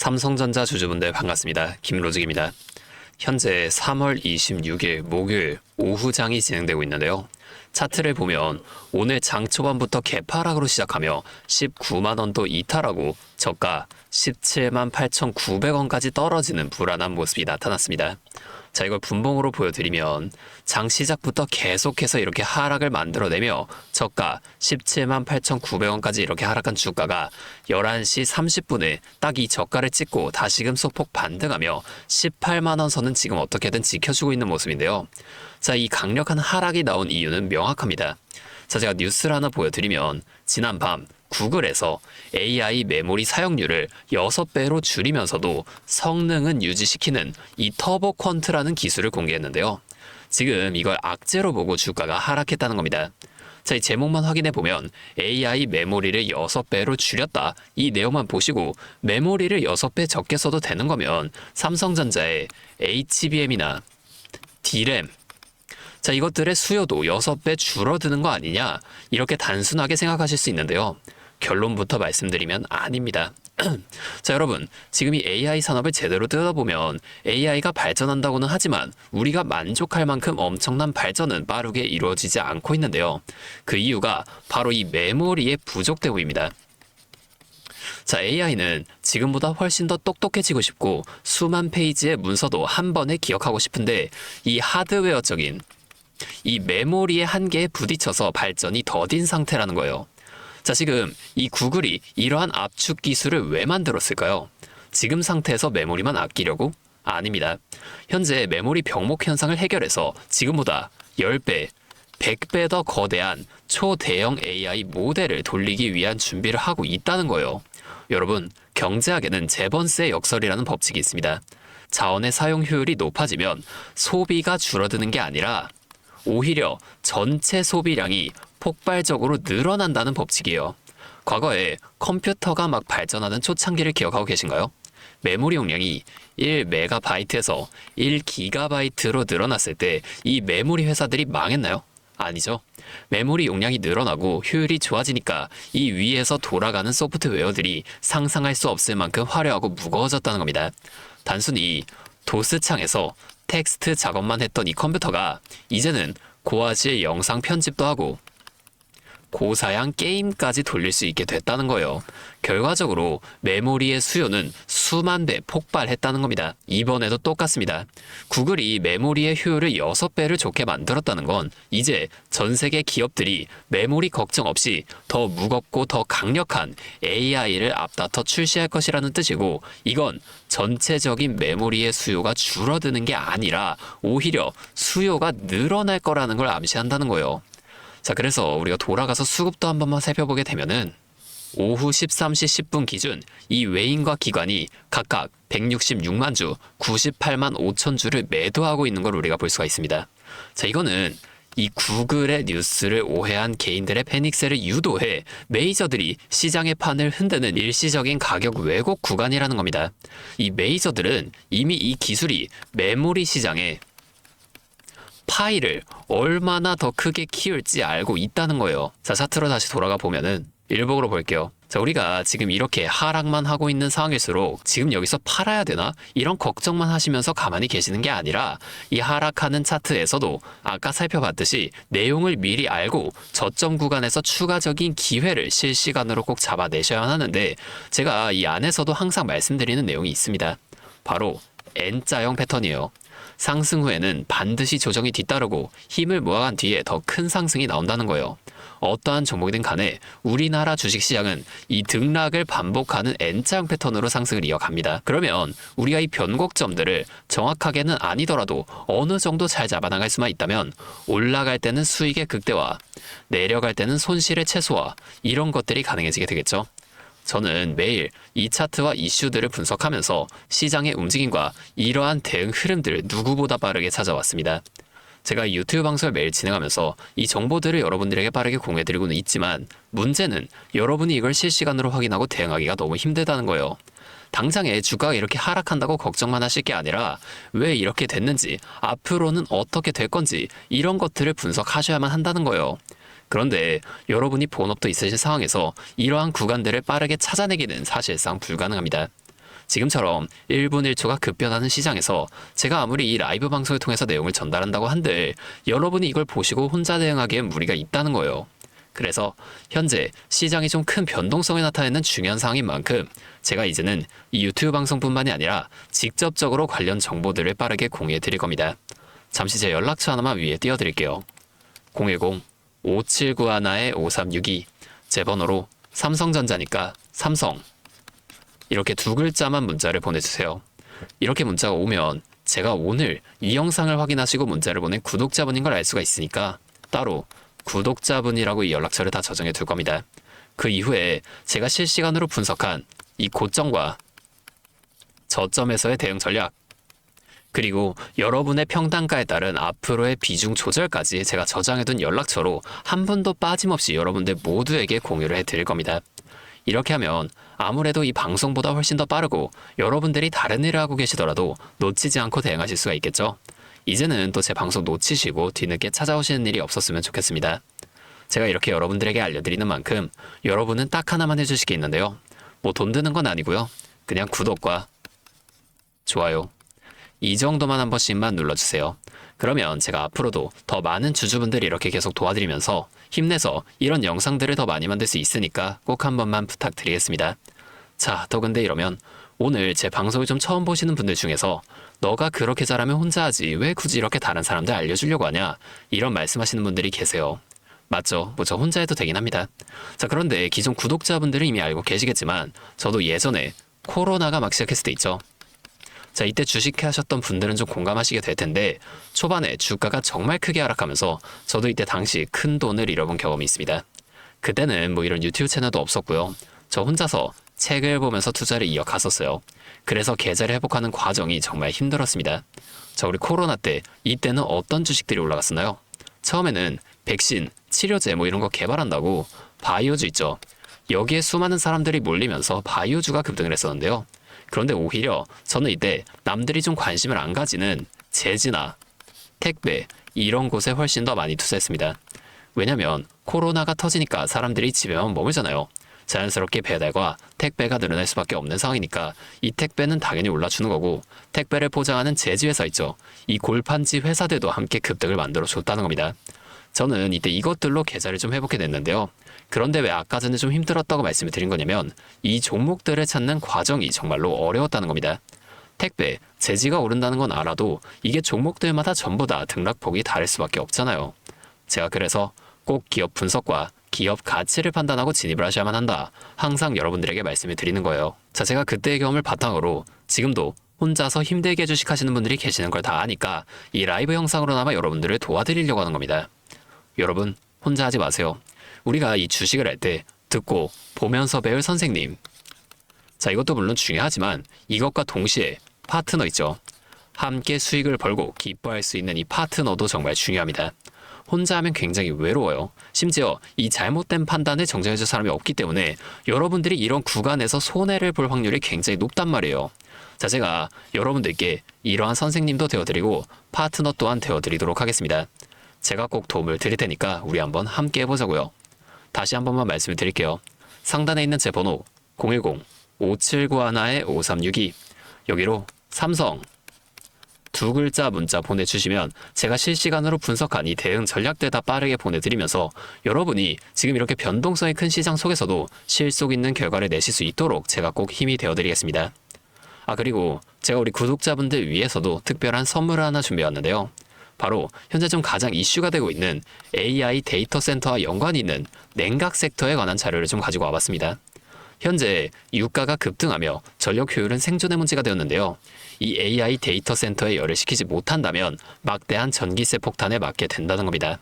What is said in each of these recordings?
삼성전자 주주분들 반갑습니다. 김로직입니다. 현재 3월 26일 목요일 오후장이 진행되고 있는데요. 차트를 보면 오늘 장 초반부터 개파락으로 시작하며 19만원도 이탈하고 저가 17만 8,900원까지 떨어지는 불안한 모습이 나타났습니다. 자, 이걸 분봉으로 보여드리면 장 시작부터 계속해서 이렇게 하락을 만들어내며 저가 17만 8,900원까지 이렇게 하락한 주가가 11시 30분에 딱 이 저가를 찍고 다시금 소폭 반등하며 18만원 선은 지금 어떻게든 지켜주고 있는 모습인데요. 자, 이 강력한 하락이 나온 이유는 명확합니다. 자, 제가 뉴스를 하나 보여드리면 지난밤 구글에서 AI 메모리 사용률을 6배로 줄이면서도 성능은 유지시키는 이 터보 퀀트라는 기술을 공개했는데요. 지금 이걸 악재로 보고 주가가 하락했다는 겁니다. 자, 이 제목만 확인해 보면 AI 메모리를 6배로 줄였다. 이 내용만 보시고 메모리를 6배 적게 써도 되는 거면 삼성전자의 HBM이나 D램, 자, 이것들의 수요도 6배 줄어드는 거 아니냐, 이렇게 단순하게 생각하실 수 있는데요. 결론부터 말씀드리면 아닙니다. 자, 여러분, 지금 이 AI 산업을 제대로 뜯어보면 AI가 발전한다고는 하지만 우리가 만족할 만큼 엄청난 발전은 빠르게 이루어지지 않고 있는데요. 그 이유가 바로 이 메모리의 부족 때문입니다. 자, AI는 지금보다 훨씬 더 똑똑해지고 싶고 수만 페이지의 문서도 한 번에 기억하고 싶은데 이 하드웨어적인 이 메모리의 한계에 부딪혀서 발전이 더딘 상태라는 거예요. 자, 지금 이 구글이 이러한 압축 기술을 왜 만들었을까요? 지금 상태에서 메모리만 아끼려고? 아닙니다. 현재 메모리 병목 현상을 해결해서 지금보다 10배, 100배 더 거대한 초대형 AI 모델을 돌리기 위한 준비를 하고 있다는 거예요. 여러분, 경제학에는 제번스의 역설이라는 법칙이 있습니다. 자원의 사용 효율이 높아지면 소비가 줄어드는 게 아니라 오히려 전체 소비량이 폭발적으로 늘어난다는 법칙이에요. 과거에 컴퓨터가 막 발전하는 초창기를 기억하고 계신가요? 메모리 용량이 1메가바이트에서 1기가바이트로 늘어났을 때 이 메모리 회사들이 망했나요? 아니죠. 메모리 용량이 늘어나고 효율이 좋아지니까 이 위에서 돌아가는 소프트웨어들이 상상할 수 없을 만큼 화려하고 무거워졌다는 겁니다. 단순히 도스창에서 텍스트 작업만 했던 이 컴퓨터가 이제는 고화질 영상 편집도 하고 고사양 게임까지 돌릴 수 있게 됐다는 거예요. 결과적으로 메모리의 수요는 수만 배 폭발했다는 겁니다. 이번에도 똑같습니다. 구글이 메모리의 효율을 6배를 좋게 만들었다는 건 이제 전 세계 기업들이 메모리 걱정 없이 더 무겁고 더 강력한 AI를 앞다퉈 출시할 것이라는 뜻이고, 이건 전체적인 메모리의 수요가 줄어드는 게 아니라 오히려 수요가 늘어날 거라는 걸 암시한다는 거예요. 자, 그래서 우리가 돌아가서 수급도 한 번만 살펴보게 되면은 오후 13시 10분 기준 이 외인과 기관이 각각 166만 주, 98만 5천 주를 매도하고 있는 걸 우리가 볼 수가 있습니다. 자, 이거는 이 구글의 뉴스를 오해한 개인들의 패닉셀을 유도해 메이저들이 시장의 판을 흔드는 일시적인 가격 왜곡 구간이라는 겁니다. 이 메이저들은 이미 이 기술이 메모리 시장에 파이를 얼마나 더 크게 키울지 알고 있다는 거예요. 자, 차트로 다시 돌아가 보면은 일봉으로 볼게요. 자, 우리가 지금 이렇게 하락만 하고 있는 상황일수록 지금 여기서 팔아야 되나? 이런 걱정만 하시면서 가만히 계시는 게 아니라 이 하락하는 차트에서도 아까 살펴봤듯이 내용을 미리 알고 저점 구간에서 추가적인 기회를 실시간으로 꼭 잡아내셔야 하는데, 제가 이 안에서도 항상 말씀드리는 내용이 있습니다. 바로 N자형 패턴이에요. 상승 후에는 반드시 조정이 뒤따르고 힘을 모아간 뒤에 더 큰 상승이 나온다는 거예요. 어떠한 종목이든 간에 우리나라 주식시장은 이 등락을 반복하는 N자형 패턴으로 상승을 이어갑니다. 그러면 우리가 이 변곡점들을 정확하게는 아니더라도 어느 정도 잘 잡아나갈 수만 있다면 올라갈 때는 수익의 극대화, 내려갈 때는 손실의 최소화, 이런 것들이 가능해지게 되겠죠. 저는 매일 이 차트와 이슈들을 분석하면서 시장의 움직임과 이러한 대응 흐름들을 누구보다 빠르게 찾아왔습니다. 제가 유튜브 방송을 매일 진행하면서 이 정보들을 여러분들에게 빠르게 공유해드리고는 있지만, 문제는 여러분이 이걸 실시간으로 확인하고 대응하기가 너무 힘들다는 거예요. 당장에 주가가 이렇게 하락한다고 걱정만 하실 게 아니라 왜 이렇게 됐는지, 앞으로는 어떻게 될 건지, 이런 것들을 분석하셔야만 한다는 거예요. 그런데 여러분이 본업도 있으신 상황에서 이러한 구간들을 빠르게 찾아내기는 사실상 불가능합니다. 지금처럼 1분 1초가 급변하는 시장에서 제가 아무리 이 라이브 방송을 통해서 내용을 전달한다고 한들 여러분이 이걸 보시고 혼자 대응하기엔 무리가 있다는 거예요. 그래서 현재 시장이 좀 큰 변동성을 나타내는 중요한 상황인 만큼 제가 이제는 이 유튜브 방송뿐만이 아니라 직접적으로 관련 정보들을 빠르게 공유해 드릴 겁니다. 잠시 제 연락처 하나만 위에 띄워드릴게요. 010-5791-5362 제 번호로 삼성전자니까 삼성 이렇게 두 글자만 문자를 보내주세요. 이렇게 문자가 오면 제가 오늘 이 영상을 확인하시고 문자를 보낸 구독자분인 걸 알 수가 있으니까 따로 구독자분이라고 이 연락처를 다 저장해 둘 겁니다. 그 이후에 제가 실시간으로 분석한 이 고점과 저점에서의 대응 전략 그리고 여러분의 평단가에 따른 앞으로의 비중 조절까지 제가 저장해둔 연락처로 한 번도 빠짐없이 여러분들 모두에게 공유를 해드릴 겁니다. 이렇게 하면 아무래도 이 방송보다 훨씬 더 빠르고 여러분들이 다른 일을 하고 계시더라도 놓치지 않고 대응하실 수가 있겠죠. 이제는 또 제 방송 놓치시고 뒤늦게 찾아오시는 일이 없었으면 좋겠습니다. 제가 이렇게 여러분들에게 알려드리는 만큼 여러분은 딱 하나만 해주실 게 있는데요. 뭐 돈 드는 건 아니고요. 그냥 구독과 좋아요 이 정도만 한 번씩만 눌러주세요. 그러면 제가 앞으로도 더 많은 주주분들 이렇게 계속 도와드리면서 힘내서 이런 영상들을 더 많이 만들 수 있으니까 꼭 한 번만 부탁드리겠습니다. 자, 또 근데 이러면 오늘 제 방송을 좀 처음 보시는 분들 중에서 너가 그렇게 잘하면 혼자 하지 왜 굳이 이렇게 다른 사람들 알려주려고 하냐 이런 말씀하시는 분들이 계세요. 맞죠? 뭐 저 혼자 해도 되긴 합니다. 자, 그런데 기존 구독자분들은 이미 알고 계시겠지만 저도 예전에 코로나가 막 시작했을 때 있죠. 자, 이때 주식 하셨던 분들은 좀 공감하시게 될 텐데 초반에 주가가 정말 크게 하락하면서 저도 이때 당시 큰 돈을 잃어본 경험이 있습니다. 그때는 뭐 이런 유튜브 채널도 없었고요. 저 혼자서 책을 보면서 투자를 이어갔었어요. 그래서 계좌를 회복하는 과정이 정말 힘들었습니다. 자, 우리 코로나 때 이때는 어떤 주식들이 올라갔었나요? 처음에는 백신, 치료제 뭐 이런 거 개발한다고 바이오주 있죠. 여기에 수많은 사람들이 몰리면서 바이오주가 급등을 했었는데요. 그런데 오히려 저는 이때 남들이 좀 관심을 안 가지는 제지나 택배 이런 곳에 훨씬 더 많이 투자했습니다. 왜냐면 코로나가 터지니까 사람들이 집에만 머물잖아요. 자연스럽게 배달과 택배가 늘어날 수밖에 없는 상황이니까 이 택배는 당연히 올라주는 거고 택배를 포장하는 제지회사 있죠. 이 골판지 회사들도 함께 급등을 만들어 줬다는 겁니다. 저는 이때 이것들로 계좌를 좀 회복해 냈는데요. 그런데 왜 아까 전에 좀 힘들었다고 말씀을 드린 거냐면 이 종목들을 찾는 과정이 정말로 어려웠다는 겁니다. 택배, 제지가 오른다는 건 알아도 이게 종목들마다 전부 다 등락폭이 다를 수밖에 없잖아요. 제가 그래서 꼭 기업 분석과 기업 가치를 판단하고 진입을 하셔야만 한다. 항상 여러분들에게 말씀을 드리는 거예요. 자, 제가 그때의 경험을 바탕으로 지금도 혼자서 힘들게 주식하시는 분들이 계시는 걸 다 아니까 이 라이브 영상으로나마 여러분들을 도와드리려고 하는 겁니다. 여러분, 혼자 하지 마세요. 우리가 이 주식을 할 때 듣고 보면서 배울 선생님. 자, 이것도 물론 중요하지만 이것과 동시에 파트너 있죠. 함께 수익을 벌고 기뻐할 수 있는 이 파트너도 정말 중요합니다. 혼자 하면 굉장히 외로워요. 심지어 이 잘못된 판단을 정정해줄 사람이 없기 때문에 여러분들이 이런 구간에서 손해를 볼 확률이 굉장히 높단 말이에요. 자, 제가 여러분들께 이러한 선생님도 되어드리고 파트너 또한 되어드리도록 하겠습니다. 제가 꼭 도움을 드릴 테니까 우리 한번 함께 해보자고요. 다시 한 번만 말씀을 드릴게요. 상단에 있는 제 번호 010-5791-5362 여기로 삼성 두 글자 문자 보내주시면 제가 실시간으로 분석한 이 대응 전략들 다 빠르게 보내드리면서 여러분이 지금 이렇게 변동성이 큰 시장 속에서도 실속 있는 결과를 내실 수 있도록 제가 꼭 힘이 되어드리겠습니다. 아, 그리고 제가 우리 구독자분들 위해서도 특별한 선물을 하나 준비해왔는데요. 바로 현재 좀 가장 이슈가 되고 있는 AI 데이터 센터와 연관이 있는 냉각 섹터에 관한 자료를 좀 가지고 와봤습니다. 현재 유가가 급등하며 전력 효율은 생존의 문제가 되었는데요. 이 AI 데이터 센터에 열을 식히지 못한다면 막대한 전기세 폭탄에 맞게 된다는 겁니다.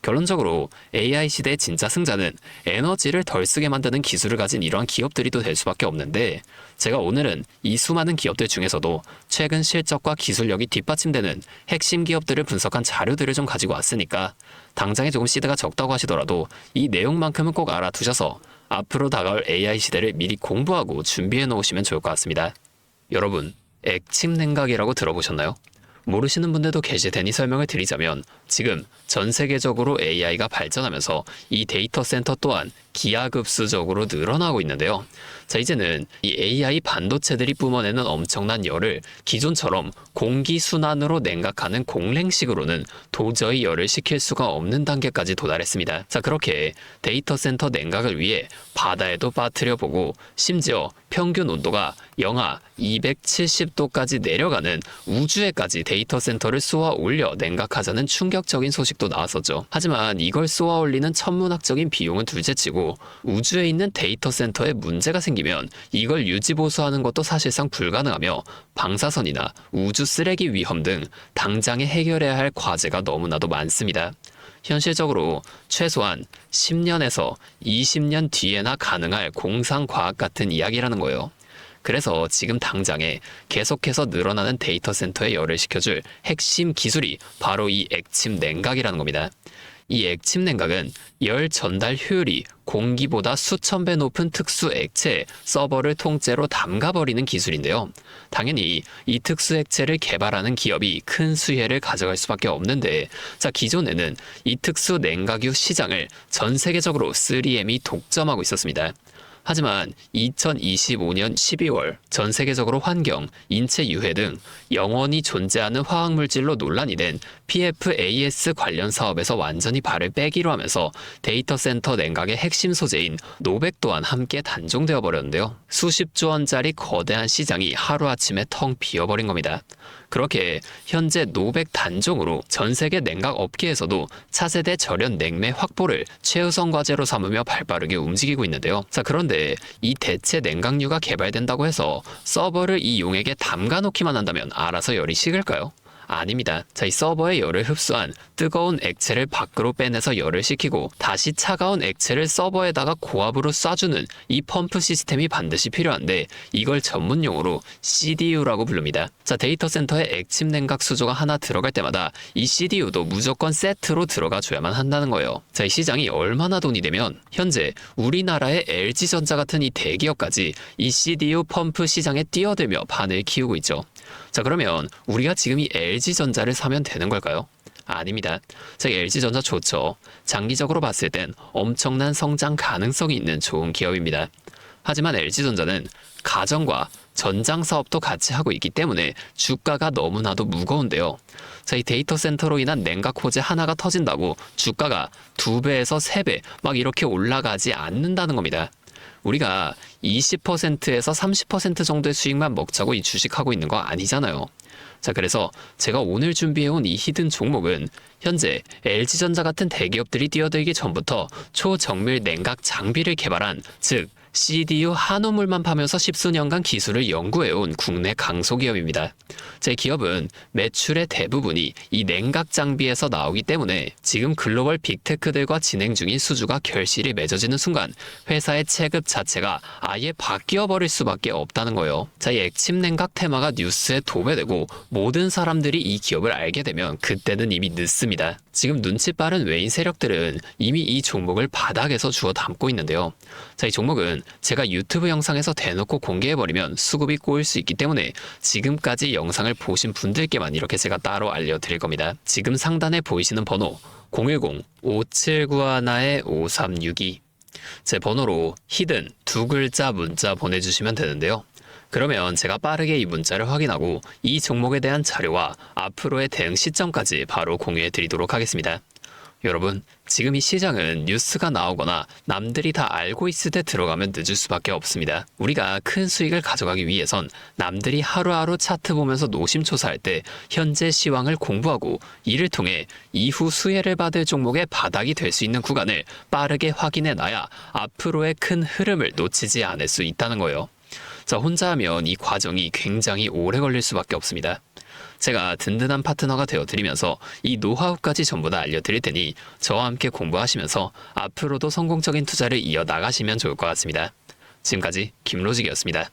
결론적으로 AI 시대의 진짜 승자는 에너지를 덜 쓰게 만드는 기술을 가진 이러한 기업들이 또 될 수밖에 없는데 제가 오늘은 이 수많은 기업들 중에서도 최근 실적과 기술력이 뒷받침되는 핵심 기업들을 분석한 자료들을 좀 가지고 왔으니까 당장에 조금 시드가 적다고 하시더라도 이 내용만큼은 꼭 알아두셔서 앞으로 다가올 AI 시대를 미리 공부하고 준비해 놓으시면 좋을 것 같습니다. 여러분, 액침 냉각이라고 들어보셨나요? 모르시는 분들도 계실 테니 설명을 드리자면 지금 전 세계적으로 AI가 발전하면서 이 데이터 센터 또한 기하급수적으로 늘어나고 있는데요. 자, 이제는 이 AI 반도체들이 뿜어내는 엄청난 열을 기존처럼 공기순환으로 냉각하는 공랭식으로는 도저히 열을 식힐 수가 없는 단계까지 도달했습니다. 자, 그렇게 데이터 센터 냉각을 위해 바다에도 빠뜨려 보고 심지어 평균 온도가 영하 270도까지 내려가는 우주에까지 데이터 센터를 쏘아 올려 냉각하자는 충격적인 소식도 나왔었죠. 하지만 이걸 쏘아 올리는 천문학적인 비용은 둘째치고 우주에 있는 데이터 센터에 문제가 생기면 이걸 유지 보수하는 것도 사실상 불가능하며 방사선이나 우주 쓰레기 위험 등 당장에 해결해야 할 과제가 너무나도 많습니다. 현실적으로 최소한 10년에서 20년 뒤에나 가능할 공상과학 같은 이야기라는 거예요. 그래서 지금 당장에 계속해서 늘어나는 데이터 센터에 열을 식혀줄 핵심 기술이 바로 이 액침 냉각이라는 겁니다. 이 액침 냉각은 열 전달 효율이 공기보다 수천 배 높은 특수 액체에 서버를 통째로 담가버리는 기술인데요. 당연히 이 특수 액체를 개발하는 기업이 큰 수혜를 가져갈 수밖에 없는데, 자, 기존에는 이 특수 냉각유 시장을 전 세계적으로 3M이 독점하고 있었습니다. 하지만 2025년 12월 전 세계적으로 환경, 인체 유해 등 영원히 존재하는 화학물질로 논란이 된 PFAS 관련 사업에서 완전히 발을 빼기로 하면서 데이터 센터 냉각의 핵심 소재인 노백 또한 함께 단종되어 버렸는데요. 수십조 원짜리 거대한 시장이 하루아침에 텅 비어버린 겁니다. 그렇게 현재 노백 단종으로 전 세계 냉각 업계에서도 차세대 절연 냉매 확보를 최우선 과제로 삼으며 발빠르게 움직이고 있는데요. 자, 그런데 이 대체 냉각유가 개발된다고 해서 서버를 이 용액에 담가 놓기만 한다면 알아서 열이 식을까요? 아닙니다. 자, 이 서버의 열을 흡수한 뜨거운 액체를 밖으로 빼내서 열을 식히고 다시 차가운 액체를 서버에다가 고압으로 쏴주는 이 펌프 시스템이 반드시 필요한데 이걸 전문용어로 CDU라고 부릅니다. 자, 데이터 센터에 액침 냉각 수조가 하나 들어갈 때마다 이 CDU도 무조건 세트로 들어가 줘야만 한다는 거예요. 자, 이 시장이 얼마나 돈이 되면 현재 우리나라의 LG전자 같은 이 대기업까지 이 CDU 펌프 시장에 뛰어들며 판을 키우고 있죠. 자, 그러면 우리가 지금 이 LG전자를 사면 되는 걸까요? 아닙니다. 자, LG전자 좋죠. 장기적으로 봤을 땐 엄청난 성장 가능성이 있는 좋은 기업입니다. 하지만 LG전자는 가전과 전장 사업도 같이 하고 있기 때문에 주가가 너무나도 무거운데요. 자, 이 데이터 센터로 인한 냉각 호재 하나가 터진다고 주가가 2배에서 3배 막 이렇게 올라가지 않는다는 겁니다. 우리가 20%에서 30% 정도의 수익만 먹자고 이 주식하고 있는 거 아니잖아요. 자, 그래서 제가 오늘 준비해온 이 히든 종목은 현재 LG전자 같은 대기업들이 뛰어들기 전부터 초정밀 냉각 장비를 개발한, 즉 CDU 한우물만 파면서 십수년간 기술을 연구해온 국내 강소기업입니다. 제 기업은 매출의 대부분이 이 냉각 장비에서 나오기 때문에 지금 글로벌 빅테크들과 진행 중인 수주가 결실이 맺어지는 순간 회사의 체급 자체가 아예 바뀌어버릴 수밖에 없다는 거예요. 자, 이 액침 냉각 테마가 뉴스에 도배되고 모든 사람들이 이 기업을 알게 되면 그때는 이미 늦습니다. 지금 눈치 빠른 외인 세력들은 이미 이 종목을 바닥에서 주워 담고 있는데요. 자, 이 종목은 제가 유튜브 영상에서 대놓고 공개해버리면 수급이 꼬일 수 있기 때문에 지금까지 영상을 보신 분들께만 이렇게 제가 따로 알려드릴 겁니다. 지금 상단에 보이시는 번호 010-5791-5362 제 번호로 히든 2글자 문자 보내주시면 되는데요. 그러면 제가 빠르게 이 문자를 확인하고 이 종목에 대한 자료와 앞으로의 대응 시점까지 바로 공유해 드리도록 하겠습니다. 여러분, 지금 이 시장은 뉴스가 나오거나 남들이 다 알고 있을 때 들어가면 늦을 수밖에 없습니다. 우리가 큰 수익을 가져가기 위해선 남들이 하루하루 차트 보면서 노심초사할 때 현재 시황을 공부하고 이를 통해 이후 수혜를 받을 종목의 바닥이 될 수 있는 구간을 빠르게 확인해 놔야 앞으로의 큰 흐름을 놓치지 않을 수 있다는 거예요. 자, 혼자 하면 이 과정이 굉장히 오래 걸릴 수밖에 없습니다. 제가 든든한 파트너가 되어드리면서 이 노하우까지 전부 다 알려드릴 테니 저와 함께 공부하시면서 앞으로도 성공적인 투자를 이어나가시면 좋을 것 같습니다. 지금까지 김로직이었습니다.